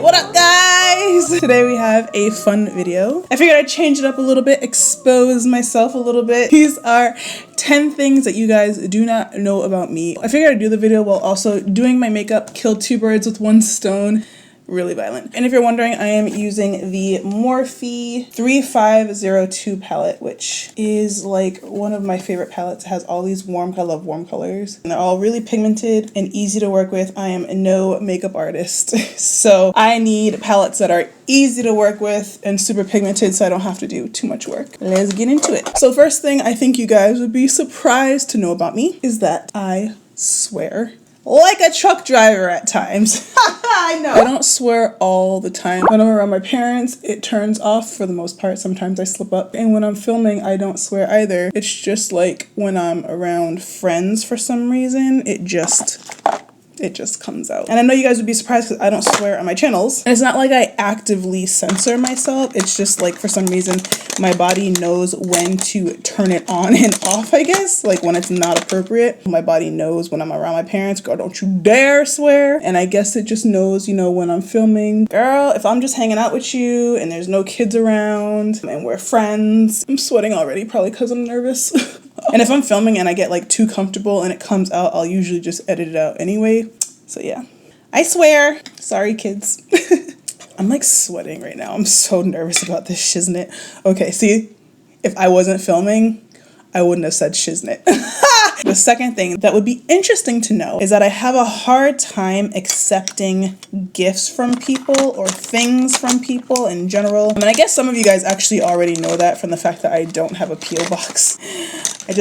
What up, guys? Today we have a fun video. I figured I'd change it up a little bit, expose myself a little bit. These are 10 things that you guys do not know about me. I figured I'd do the video while also doing my makeup, kill two birds with one stone. Really violent. And if you're wondering, I am using the Morphe 3502 palette, which is like one of my favorite palettes. It has all these I love warm colors, and they're all really pigmented and easy to work with. I am no makeup artist, so I need palettes that are easy to work with and super pigmented so I don't have to do too much work. Let's get into it. So first thing I think you guys would be surprised to know about me is that I swear like a truck driver at times. I know. I don't swear all the time. When I'm around my parents, it turns off for the most part. Sometimes I slip up. And when I'm filming, I don't swear either. It's just like when I'm around friends for some reason, it just comes out. And I know you guys would be surprised because I don't swear on my channels. And it's not like I actively censor myself. It's just like for some reason, my body knows when to turn it on and off, I guess. Like when it's not appropriate. My body knows when I'm around my parents, girl, don't you dare swear. And I guess it just knows, you know, when I'm filming. Girl, if I'm just hanging out with you and there's no kids around and we're friends, I'm sweating already, probably because I'm nervous. And if I'm filming and I get like too comfortable and it comes out, I'll usually just edit it out anyway. So yeah, I swear. Sorry, kids. I'm like sweating right now. I'm so nervous about this shiznit. Okay, see, if I wasn't filming, I wouldn't have said shiznit. The second thing that would be interesting to know is that I have a hard time accepting gifts from people or things from people in general. I mean, I guess some of you guys actually already know that from the fact that I don't have a P.O. box. I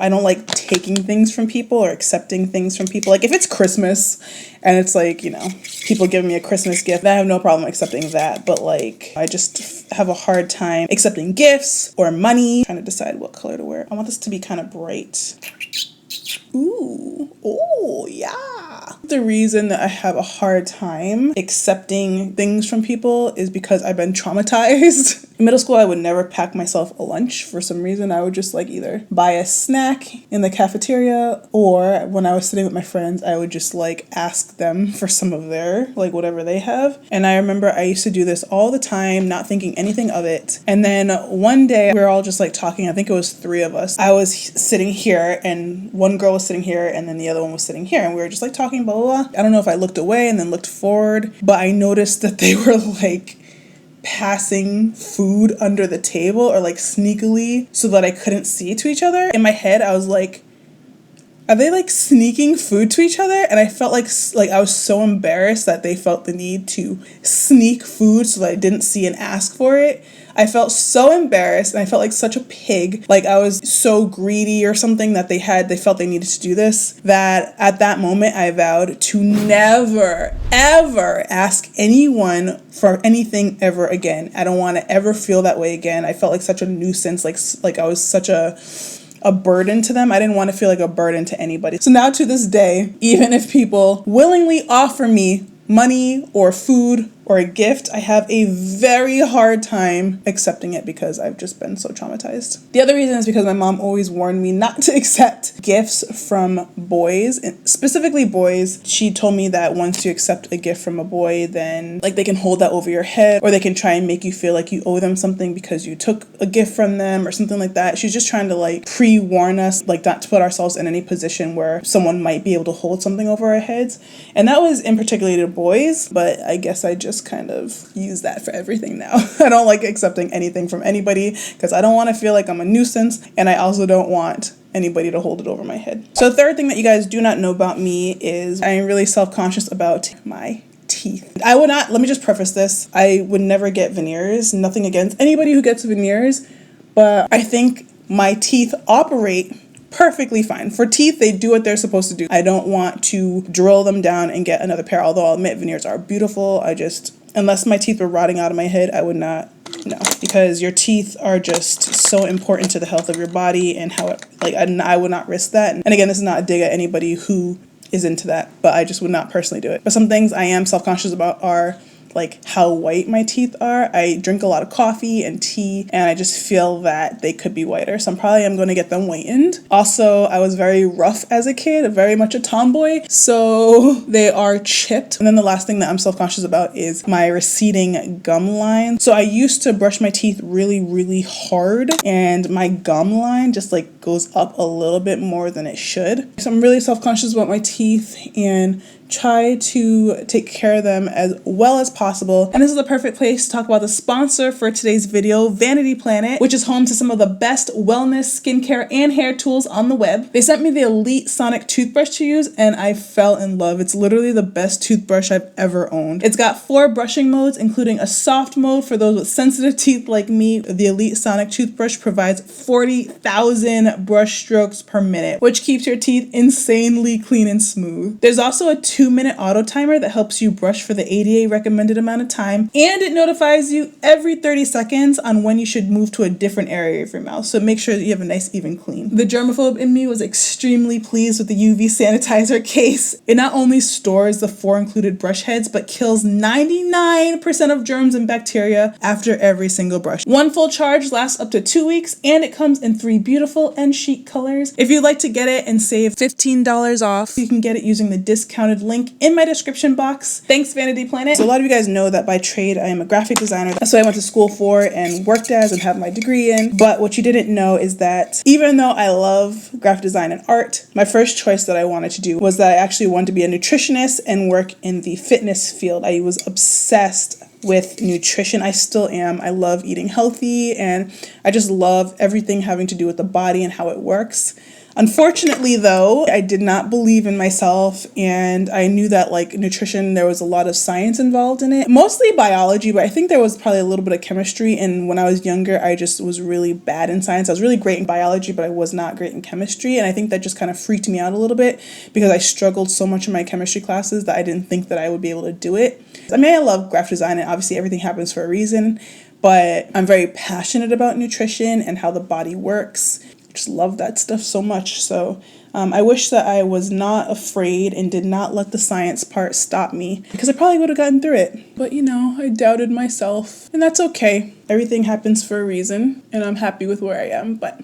don't like taking things from people or accepting things from people. Like if it's Christmas and it's like, you know, people giving me a Christmas gift, I have no problem accepting that. But like, I just have a hard time accepting gifts or money. I'm trying to decide what color to wear. I want this to be kind of bright. Ooh, oh yeah. The reason that I have a hard time accepting things from people is because I've been traumatized. In middle school, I would never pack myself a lunch for some reason. I would just like either buy a snack in the cafeteria, or when I was sitting with my friends, I would just like ask them for some of their, like whatever they have. And I remember I used to do this all the time, not thinking anything of it. And then one day we were all just like talking. I think it was 3 of us. I was sitting here and one girl was sitting here and then the other one was sitting here. And we were just like talking, blah, blah, blah. I don't know if I looked away and then looked forward, but I noticed that they were like passing food under the table or like sneakily so that I couldn't see to each other. In my head, I was like, are they like sneaking food to each other? And I felt like I was so embarrassed that they felt the need to sneak food so that I didn't see and ask for it. I felt so embarrassed and I felt like such a pig. Like I was so greedy or something that they felt they needed to do this, that at that moment I vowed to never, ever ask anyone for anything ever again. I don't want to ever feel that way again. I felt like such a nuisance, like I was such a burden to them. I didn't want to feel like a burden to anybody. So now to this day, even if people willingly offer me money or food or a gift, I have a very hard time accepting it because I've just been so traumatized. The other reason is because my mom always warned me not to accept gifts from boys, specifically boys. She told me that once you accept a gift from a boy, then like they can hold that over your head, or they can try and make you feel like you owe them something because you took a gift from them or something like that. She's just trying to like pre-warn us, like not to put ourselves in any position where someone might be able to hold something over our heads. And that was in particular to boys, but I guess I just kind of use that for everything now. I don't like accepting anything from anybody because I don't want to feel like I'm a nuisance, and I also don't want anybody to hold it over my head. So the third thing that you guys do not know about me is I am really self-conscious about my teeth. I would not, let me just preface this, I would never get veneers. Nothing against anybody who gets veneers, but I think my teeth operate perfectly fine. For teeth, they do what they're supposed to do. I don't want to drill them down and get another pair, although I'll admit veneers are beautiful. Unless my teeth were rotting out of my head, I would not, no. Because your teeth are just so important to the health of your body and how it, like, I would not risk that. And again, this is not a dig at anybody who is into that, but I just would not personally do it. But some things I am self-conscious about are like how white my teeth are. I drink a lot of coffee and tea, and I just feel that they could be whiter. So I'm probably going to get them whitened. Also, I was very rough as a kid, very much a tomboy. So they are chipped. And then the last thing that I'm self-conscious about is my receding gum line. So I used to brush my teeth really, really hard, and my gum line just like goes up a little bit more than it should. So I'm really self-conscious about my teeth and try to take care of them as well as possible. And this is the perfect place to talk about the sponsor for today's video, Vanity Planet, which is home to some of the best wellness, skincare, and hair tools on the web. They sent me the Elite Sonic toothbrush to use, and I fell in love. It's literally the best toothbrush I've ever owned. It's got 4 brushing modes, including a soft mode for those with sensitive teeth like me. The Elite Sonic toothbrush provides 40,000 brush strokes per minute, which keeps your teeth insanely clean and smooth. There's also a 2-minute auto timer that helps you brush for the ADA recommended amount of time, and it notifies you every 30 seconds on when you should move to a different area of your mouth, so make sure that you have a nice even clean. The germaphobe in me was extremely pleased with the UV sanitizer case. It not only stores the 4 included brush heads, but kills 99% of germs and bacteria after every single brush. One full charge lasts up to 2 weeks, and it comes in 3 beautiful and chic colors. If you'd like to get it and save $15 off, you can get it using the discounted link in my description box. Thanks, Vanity Planet. So a lot of you guys know that by trade I am a graphic designer. That's what I went to school for and worked as and have my degree in. But what you didn't know is that even though I love graphic design and art, my first choice that I wanted to do was that I actually wanted to be a nutritionist and work in the fitness field. I was obsessed with nutrition. I still am. I love eating healthy, and I just love everything having to do with the body and how it works. Unfortunately, though, I did not believe in myself, and I knew that like nutrition, there was a lot of science involved in it, mostly biology, but I think there was probably a little bit of chemistry. And when I was younger, I just was really bad in science. I was really great in biology, but I was not great in chemistry. And I think that just kind of freaked me out a little bit because I struggled so much in my chemistry classes that I didn't think that I would be able to do it. I mean, I love graphic design, and obviously everything happens for a reason, but I'm very passionate about nutrition and how the body works. Just love that stuff so much. So I wish that I was not afraid and did not let the science part stop me, because I probably would have gotten through it. But you know, I doubted myself, and that's okay. Everything happens for a reason, and I'm happy with where I am. But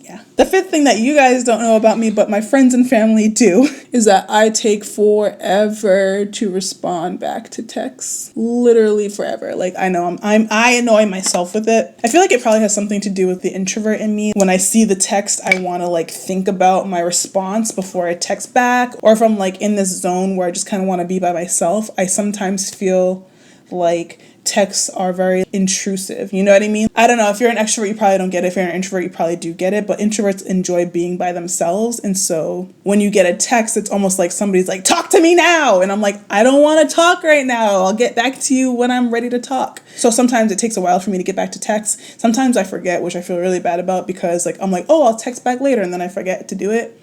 yeah. The 5th thing that you guys don't know about me, but my friends and family do, is that I take forever to respond back to texts. Literally forever. Like, I know I annoy myself with it. I feel like it probably has something to do with the introvert in me. When I see the text, I want to like think about my response before I text back. Or if I'm like in this zone where I just kind of want to be by myself, I sometimes feel like texts are very intrusive. You know what I mean? I don't know. If you're an extrovert, you probably don't get it. If you're an introvert, you probably do get it. But introverts enjoy being by themselves. And so when you get a text, it's almost like somebody's like, talk to me now. And I'm like, I don't want to talk right now. I'll get back to you when I'm ready to talk. So sometimes it takes a while for me to get back to text. Sometimes I forget, which I feel really bad about, because like I'm like, oh, I'll text back later, and then I forget to do it.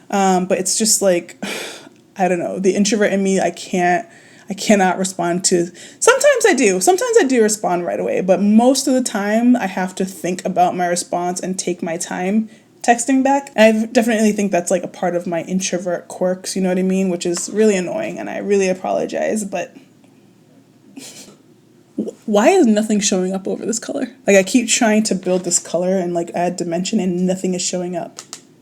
But it's just like, I don't know. The introvert in me, I cannot respond to. Sometimes I do respond right away, but most of the time I have to think about my response and take my time texting back. And I definitely think that's like a part of my introvert quirks, you know what I mean? Which is really annoying, and I really apologize, but why is nothing showing up over this color? Like, I keep trying to build this color and like add dimension, and nothing is showing up.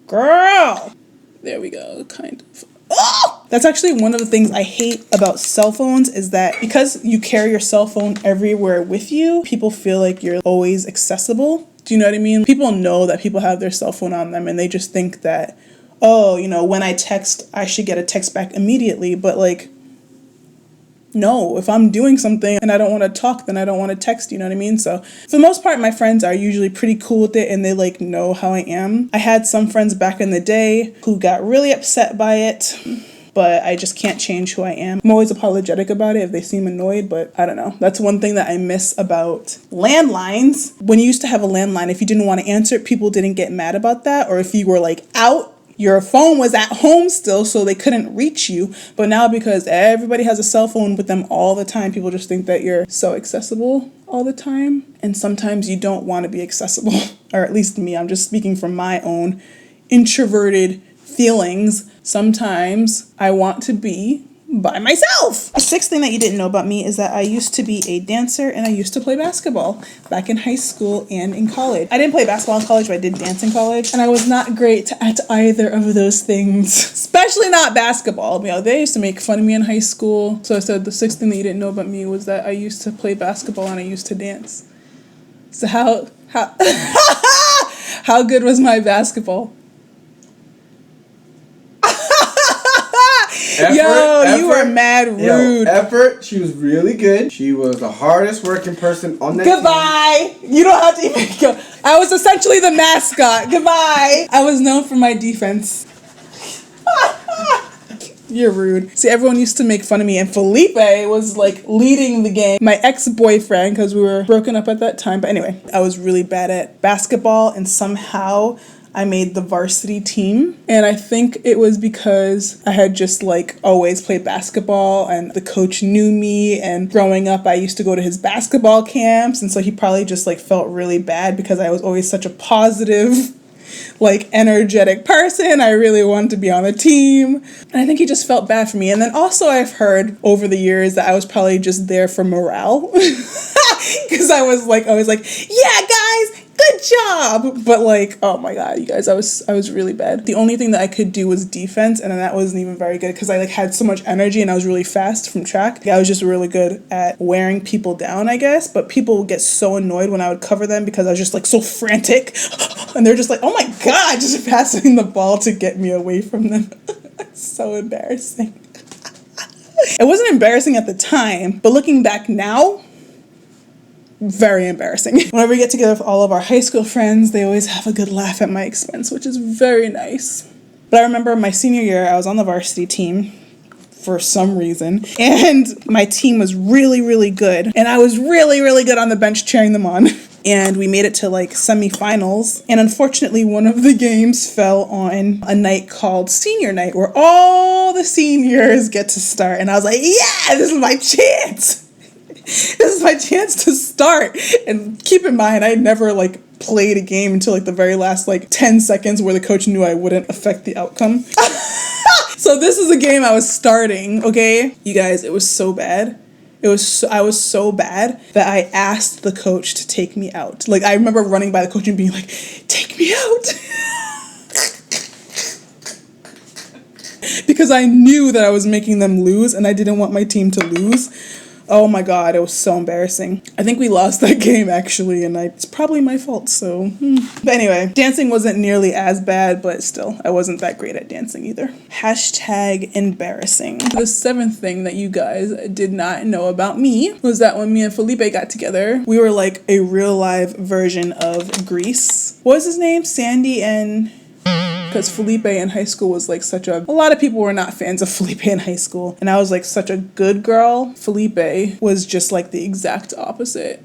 Girl! There we go, kind of. Oh! That's actually one of the things I hate about cell phones, is that because you carry your cell phone everywhere with you, people feel like you're always accessible. Do you know what I mean? People know that people have their cell phone on them, and they just think that, oh, you know, when I text, I should get a text back immediately. But like, no, if I'm doing something and I don't want to talk, then I don't want to text, you know what I mean? So for the most part, my friends are usually pretty cool with it, and they like know how I am. I had some friends back in the day who got really upset by it, but I just can't change who I am. I'm always apologetic about it if they seem annoyed, but I don't know. That's one thing that I miss about landlines. When you used to have a landline, if you didn't want to answer it, people didn't get mad about that. Or if you were like out, your phone was at home still, so they couldn't reach you. But now, because everybody has a cell phone with them all the time, people just think that you're so accessible all the time. And sometimes you don't want to be accessible, or at least me. I'm just speaking from my own introverted feelings. Sometimes I want to be by myself. The sixth thing that you didn't know about me is that I used to be a dancer and I used to play basketball back in high school and in college. I didn't play basketball in college, but I did dance in college, and I was not great at either of those things, especially not basketball. You know, they used to make fun of me in high school. So I said the sixth thing that you didn't know about me was that I used to play basketball and I used to dance. So how how good was my basketball? You were mad rude. Effort. She was really good. She was the hardest working person on that Goodbye. team. You don't have to even go. I was essentially the mascot. Goodbye. I was known for my defense. You're rude. See, everyone used to make fun of me, and Felipe was like leading the game. My ex-boyfriend, because we were broken up at that time. But anyway, I was really bad at basketball, and somehow I made the varsity team. And I think it was because I had just like always played basketball and the coach knew me, and growing up I used to go to his basketball camps, and so he probably just like felt really bad because I was always such a positive, like energetic person. I really wanted to be on the team, and I think he just felt bad for me. And then also I've heard over the years that I was probably just there for morale because I was like always like, yeah guys, good job. But like, oh my god, you guys, I was really bad. The only thing that I could do was defense, and that wasn't even very good because I like had so much energy and I was really fast from track. I was just really good at wearing people down, I guess, but people would get so annoyed when I would cover them because I was just like so frantic and they're just like, oh my god, just passing the ball to get me away from them. So embarrassing. It wasn't embarrassing at the time, but looking back now, very embarrassing. Whenever we get together with all of our high school friends, they always have a good laugh at my expense, which is very nice. But I remember my senior year, I was on the varsity team for some reason, and my team was really, really good. And I was really, really good on the bench cheering them on. And we made it to like semifinals. And unfortunately, one of the games fell on a night called senior night, where all the seniors get to start. And I was like, yeah, this is my chance. This is my chance to start. And keep in mind, I never like played a game until like the very last like 10 seconds where the coach knew I wouldn't affect the outcome. So this is a game I was starting, okay? You guys, it was so bad. I was so bad that I asked the coach to take me out. Like, I remember running by the coach and being like, take me out. Because I knew that I was making them lose and I didn't want my team to lose. Oh my god, it was so embarrassing. I think we lost that game actually, and it's probably my fault, so. But anyway, dancing wasn't nearly as bad, but still, I wasn't that great at dancing either. Hashtag embarrassing. The seventh thing that you guys did not know about me was that when me and Felipe got together, we were like a real live version of Grease. What was his name? Sandy and... Because Felipe in high school was like a lot of people were not fans of Felipe in high school. And I was like such a good girl. Felipe was just like the exact opposite.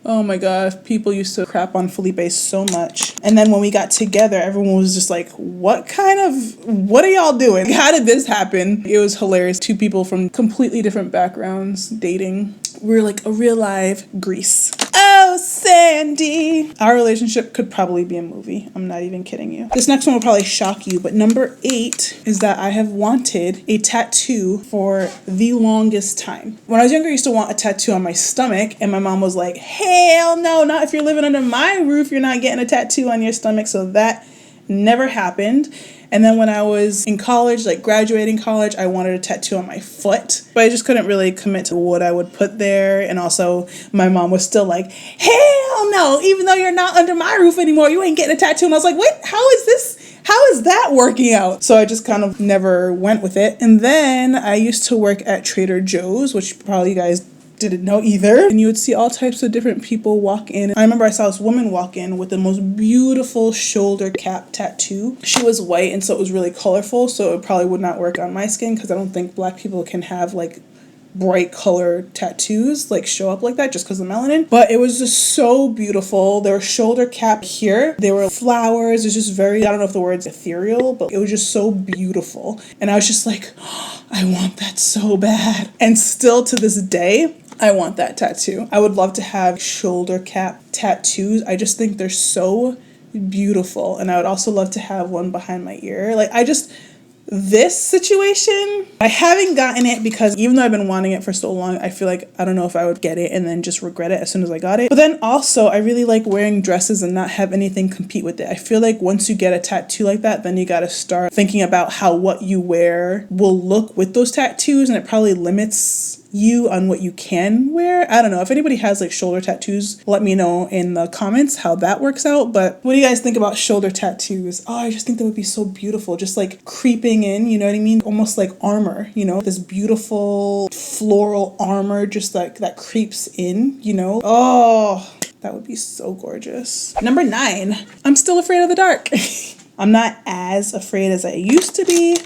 Oh my god, people used to crap on Felipe so much. And then when we got together, everyone was just like, what are y'all doing? How did this happen? It was hilarious. Two people from completely different backgrounds dating. We're like a real live Grease. Oh, Sandy. Our relationship could probably be a movie. I'm not even kidding you. This next one will probably shock you, but number 8 is that I have wanted a tattoo for the longest time. When I was younger, I used to want a tattoo on my stomach, and my mom was like, hell no, not if you're living under my roof, you're not getting a tattoo on your stomach. So that never happened. And then when I was in college, like graduating college, I wanted a tattoo on my foot, but I just couldn't really commit to what I would put there. And also my mom was still like, hell no, even though you're not under my roof anymore, you ain't getting a tattoo. And I was like, wait, how is that working out? So I just kind of never went with it. And then I used to work at Trader Joe's, which probably you guys didn't know either. And you would see all types of different people walk in. I remember I saw this woman walk in with the most beautiful shoulder cap tattoo. She was white, and so it was really colorful, so it probably would not work on my skin because I don't think black people can have like bright color tattoos like show up like that just because of melanin. But it was just so beautiful. There were shoulder cap here, there were flowers. It's just very, I don't know if the word's ethereal, but it was just so beautiful. And I was just like, oh, I want that so bad. And still to this day, I want that tattoo. I would love to have shoulder cap tattoos. I just think they're so beautiful. And I would also love to have one behind my ear. Like, this situation, I haven't gotten it because even though I've been wanting it for so long, I feel like I don't know if I would get it and then just regret it as soon as I got it. But then also I really like wearing dresses and not have anything compete with it. I feel like once you get a tattoo like that, then you got to start thinking about how what you wear will look with those tattoos, and it probably limits you on what you can wear. I don't know. If anybody has like shoulder tattoos, let me know in the comments how that works out. But what do you guys think about shoulder tattoos? Oh, I just think that would be so beautiful. Just like creeping in, you know what I mean? Almost like armor, you know, this beautiful floral armor just like that creeps in, you know? Oh, that would be so gorgeous. Number 9, I'm still afraid of the dark. I'm not as afraid as I used to be,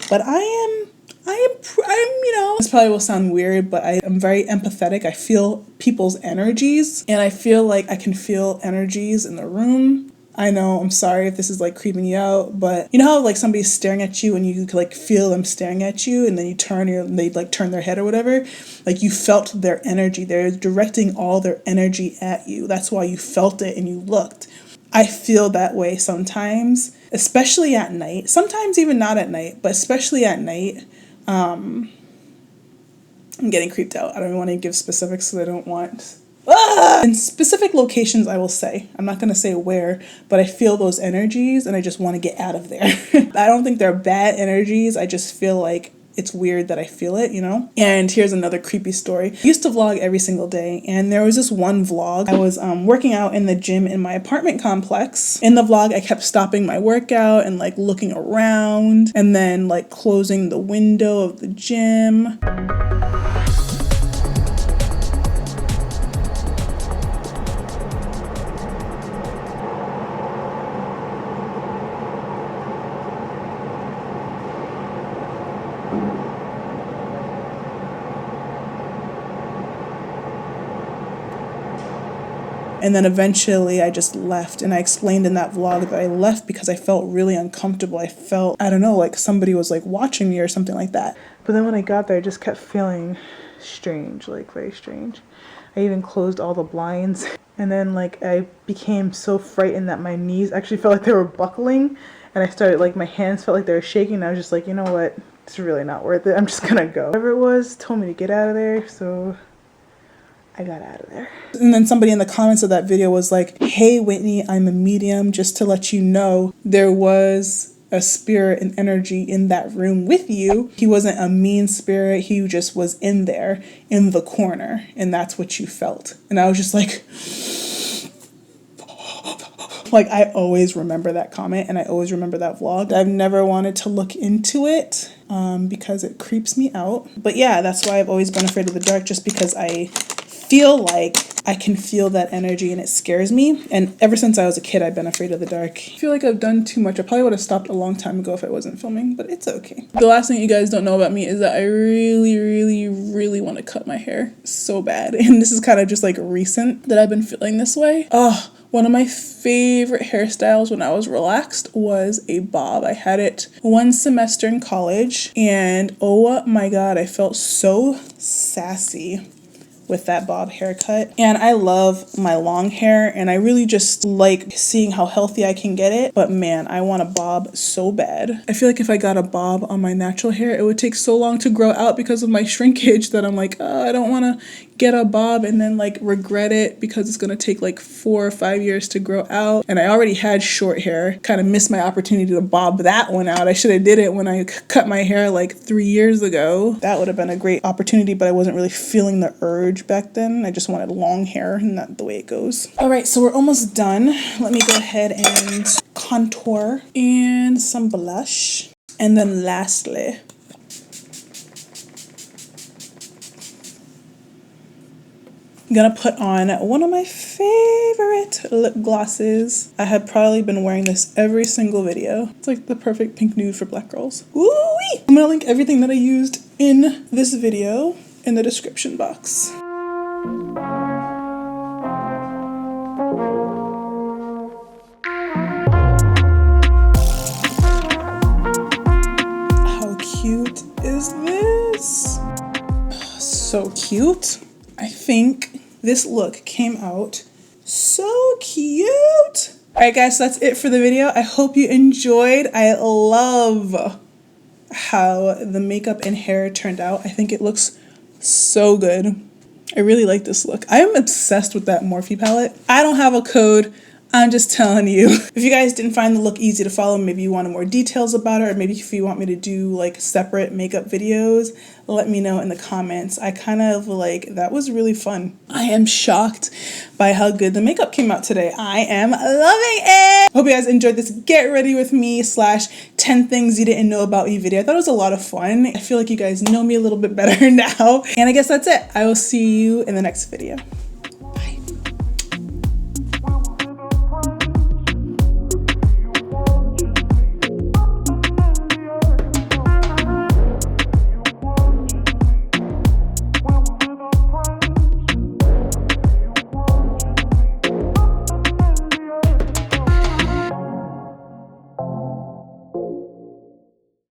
but I'm, you know, this probably will sound weird, but I am very empathetic. I feel people's energies, and I feel like I can feel energies in the room. I know, I'm sorry if this is like creeping you out, but you know how like somebody's staring at you and you could like feel them staring at you, and then you turn and they like turn their head or whatever? Like you felt their energy. They're directing all their energy at you. That's why you felt it and you looked. I feel that way sometimes, especially at night. Sometimes even not at night, but especially at night. I'm getting creeped out. I don't even want to give specifics because I don't want... In specific locations, I will say. I'm not going to say where, but I feel those energies and I just want to get out of there. I don't think they're bad energies. I just feel like it's weird that I feel it, you know? And here's another creepy story. I used to vlog every single day, and there was this one vlog. I was working out in the gym in my apartment complex. In the vlog, I kept stopping my workout and like looking around and then like closing the window of the gym. And then eventually I just left, and I explained in that vlog that I left because I felt really uncomfortable. I felt, I don't know, like somebody was like watching me or something like that. But then when I got there, I just kept feeling strange, like very strange. I even closed all the blinds. And then like I became so frightened that my knees actually felt like they were buckling. And I started like, my hands felt like they were shaking. And I was just like, you know what? It's really not worth it. I'm just gonna go. Whoever it was told me to get out of there, so I got out of there. And then somebody in the comments of that video was like, hey Whitney, I'm a medium, just to let you know there was a spirit and energy in that room with you. He wasn't a mean spirit, he just was in there in the corner, and that's what you felt. And I was just like I always remember that comment and I always remember that vlog. I've never wanted to look into it because it creeps me out. But yeah, that's why I've always been afraid of the dark, just because I feel like I can feel that energy and it scares me. And ever since I was a kid, I've been afraid of the dark. I feel like I've done too much. I probably would have stopped a long time ago if I wasn't filming, but it's okay. The last thing you guys don't know about me is that I really want to cut my hair so bad. And this is kind of just like recent that I've been feeling this way. Oh, one of my favorite hairstyles when I was relaxed was a bob. I had it one semester in college, and oh my god, I felt so sassy with that bob haircut. And I love my long hair, and I really just like seeing how healthy I can get it. But man, I want a bob so bad. I feel like if I got a bob on my natural hair, it would take so long to grow out because of my shrinkage that I'm like, oh, I don't want to get a bob and then like regret it because it's gonna take like 4 or 5 years to grow out. And I already had short hair. Kind of missed my opportunity to bob that one out. I should have did it when I cut my hair like 3 years ago. That would have been a great opportunity, but I wasn't really feeling the urge back then. I just wanted long hair, and that's the way it goes. All right, so we're almost done. Let me go ahead and contour and some blush. And then lastly, I'm gonna put on one of my favorite lip glosses. I have probably been wearing this every single video. It's like the perfect pink nude for black girls. Woo-wee! I'm gonna link everything that I used in this video in the description box. How cute is this? So cute. I think this look came out so cute. All right, guys, so that's it for the video. I hope you enjoyed. I love how the makeup and hair turned out. I think it looks so good. I really like this look. I am obsessed with that Morphe palette. I don't have a code. I'm just telling you. If you guys didn't find the look easy to follow, maybe you wanted more details about it, or maybe if you want me to do like separate makeup videos, let me know in the comments. I kind of like, that was really fun. I am shocked by how good the makeup came out today. I am loving it. Hope you guys enjoyed this get ready with me / 10 things you didn't know about me video. I thought it was a lot of fun. I feel like you guys know me a little bit better now. And I guess that's it. I will see you in the next video.